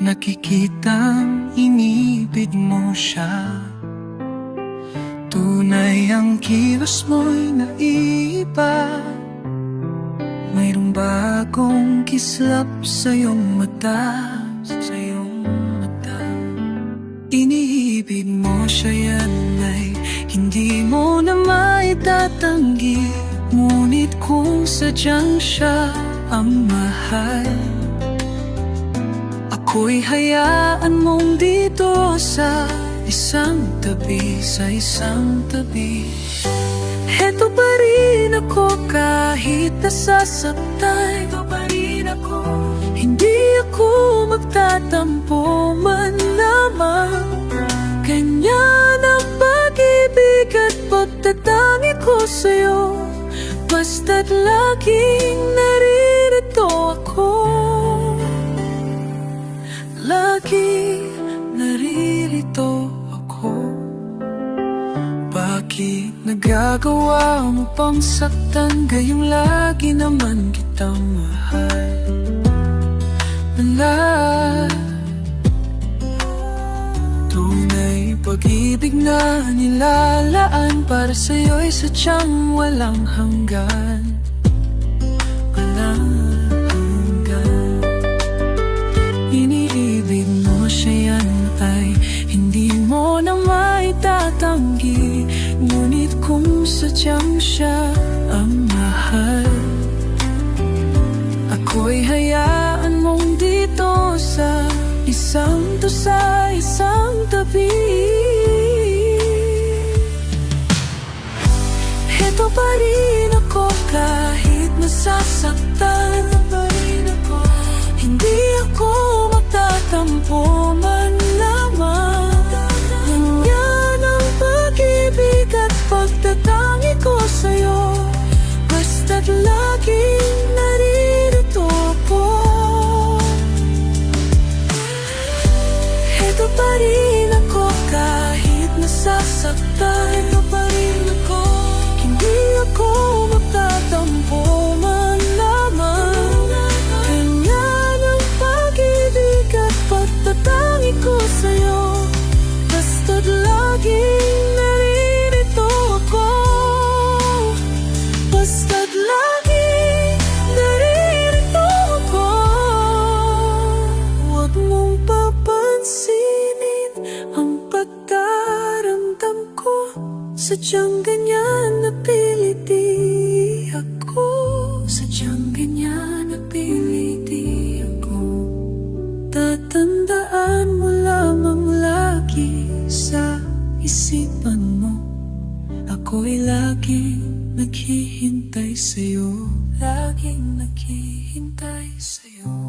nakikitang inibig mo siya. Tunay ang kilos mo'y naiiba. Mayroong bagong kislap sa iyong mata, sa iyong mata. Iniibig mo siya, yan ay hindi mo na maitatanggi. Ngunit kung sadyang siya ang mahal, ako'y hayaan mong dito sa isang tabi, sa isang tabi. Heto pa rin ako kahit nasasaktan. Heto pa rin ako, hindi ako magtatampo man lamang. Ganyan ang pag-ibig at pagtatangi ko sa'yo, basta't laging naririto ako. Laging naririto ako. Bakit nagagawa mo pang saktan, gayong lagi naman kitang mahal? Tunay pag-ibig na nilalaan para sa'yo'y sadyang walang hanggan. Walang hanggan. Iniibig mo siya, yan ay hindi mo na maitatanggi. Ngunit kung sadyang siya ang mahal, ako'y hayaan mong dito sa isang tabi. Heto pa rin ako kahit nasasaktan. Hindi ako magtatampo man lamang. Ganyan ang pag-ibig at pagtatangi ko sa'yo, basta't laging naririto ako. Heto pa rin ako kahit nasasaktan. Heto pa rin ako, hindi ako magtatampo man lamang. Ganyan ang pag-ibig at pagtatangi ko sa'yo, basta't laging naririto ako. Basta't laging naririto ako. Huwag mong papansinin ang pagkaramdam ko, sadyang ganyan napiliti ako. Sadyang ganyan napiliti ako. Tatandaan mo lamang lagi sa isipan mo, ako'y laging naghihintay sa'yo. Laging naghihintay sa'yo.